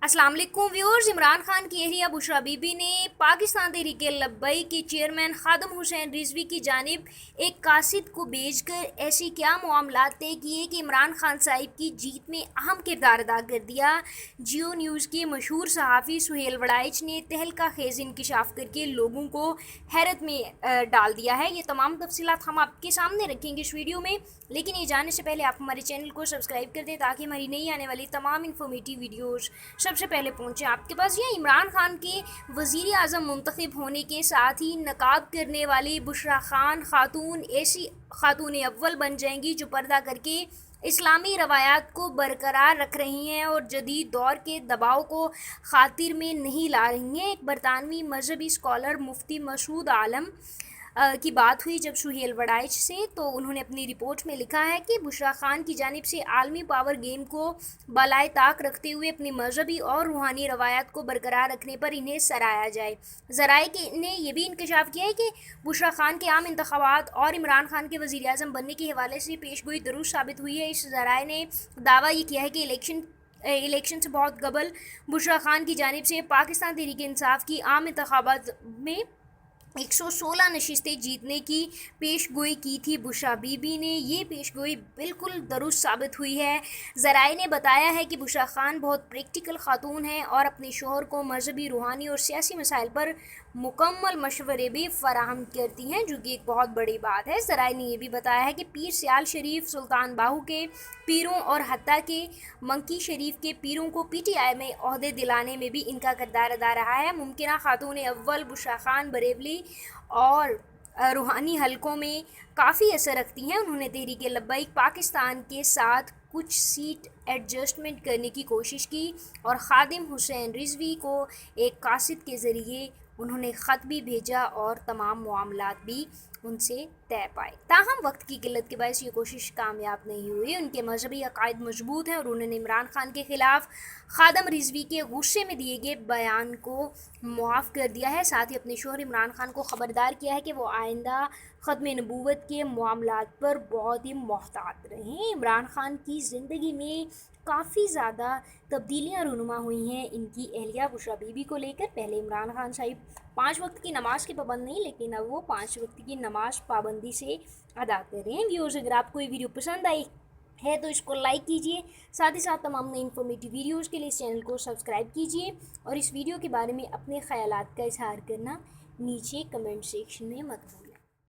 अस्सलाम वालेकुम व्यूअर्स। इमरान खान की एहलिया बुशरा बीबी ने पाकिस्तान तहरीक लब्बैक के चेयरमैन खादम हुसैन रिजवी की जानिब एक कासिद को भेजकर ऐसी क्या मामलात तय किए कि इमरान खान साहिब की जीत में अहम किरदार अदा कर दिया। जियो न्यूज़ के मशहूर सहाफ़ी सुहेल वड़ाइच ने तहलका खेज़ इंकशाफ करके लोगों को हैरत में डाल दिया है। ये तमाम तफसीलात हम आपके सामने रखेंगे इस वीडियो में, लेकिन ये जानने से पहले आप हमारे चैनल को सब्सक्राइब कर दें ताकि हमारी नई आने वाली तमाम इन्फॉर्मेटिव वीडियोज़ सबसे पहले पहुंचे आपके पास। ये इमरान खान के वज़ीर आज़म मुंतखब होने के साथ ही नकाब करने वाली बुशरा खान खातून ऐसी खातून अव्वल बन जाएंगी जो पर्दा करके इस्लामी रवायात को बरकरार रख रही हैं और जदीद दौर के दबाव को खातिर में नहीं ला रही हैं। एक बरतानवी मजहबी स्कॉलर मुफ्ती मसूद आलम की बात हुई जब सुहेल वड़ाइच से, तो उन्होंने अपनी रिपोर्ट में लिखा है कि बुशरा खान की जानिब से आलमी पावर गेम को बलाए ताक रखते हुए अपनी मजहबी और रूहानी रवायात को बरकरार रखने पर इन्हें सराहा जाए। ज़राए ने यह भी इंकशाफ किया है कि बुशरा खान के आम इंतखाबात और इमरान खान के वज़ीर आज़म बनने के हवाले से पेशगोई दुरुस्त साबित हुई है। इस ज़राए ने दावा ये किया है कि इलेक्शन से बहुत कबल बुशरा खान की जानिब से पाकिस्तान तहरीक इंसाफ की आम इंतखाबात में 116 नशिस्तें जीतने की पेशगोई की थी। बुशरा बीबी ने ये पेशगोई बिल्कुल दुरुस्त साबित हुई है। ज़राए ने बताया है कि बुशरा खान बहुत प्रैक्टिकल खातून हैं और अपने शोहर को मजहबी, रूहानी और सियासी मसाइल पर मुकम्मल मशवरे भी फराहम करती हैं, जो कि एक बहुत बड़ी बात है। ज़राए ने यह भी बताया है कि पीर सियाल शरीफ, सुल्तान बाहू के पीरों और हत्ता के मंकी शरीफ के पीरों को PTI में ओहदे दिलाने में भी इनका किरदार अदा रहा है। मुमकिन खातून अव्वल बुशरा खान बरेवली और रूहानी हलकों में काफ़ी असर रखती हैं। उन्होंने तहरीक लब्बैक पाकिस्तान के साथ कुछ सीट एडजस्टमेंट करने की कोशिश की और खादिम हुसैन रिजवी को एक कासिद के ज़रिए उन्होंने ख़त भी भेजा और तमाम मामलात भी उनसे तय पाए। ताहम वक्त की किल्लत के बायस ये कोशिश कामयाब नहीं हुई। उनके मजहबी अकायद मजबूत हैं और उन्होंने इमरान खान के ख़िलाफ़ खादम रिजवी के गुस्से में दिए गए बयान को मुआफ़ कर दिया है। साथ ही अपने शोहर इमरान खान को ख़बरदार किया है कि वो आइंदा ख़त्म नबूवत के मामलात पर बहुत ही मोहतात रहें। इमरान खान की ज़िंदगी में काफ़ी ज़्यादा तब्दीलियाँ रूनुमा हुई हैं इनकी एहलिया बुशरा बीबी को लेकर। पहले इमरान खान साहिब 5 वक्त की नमाज़ के पाबंद नहीं, लेकिन अब वो 5 वक्त की नमाज़ पाबंदी से अदा कर रहे हैं। व्यूअर्स, अगर आपको ये वीडियो पसंद आई है तो इसको लाइक कीजिए, साथ ही साथ तमाम नई इन्फॉर्मेटिव वीडियोज़ के लिए इस चैनल को सब्सक्राइब कीजिए और इस वीडियो के बारे में अपने ख़यालात का इजहार करना नीचे कमेंट सेक्शन में मत भूलिए।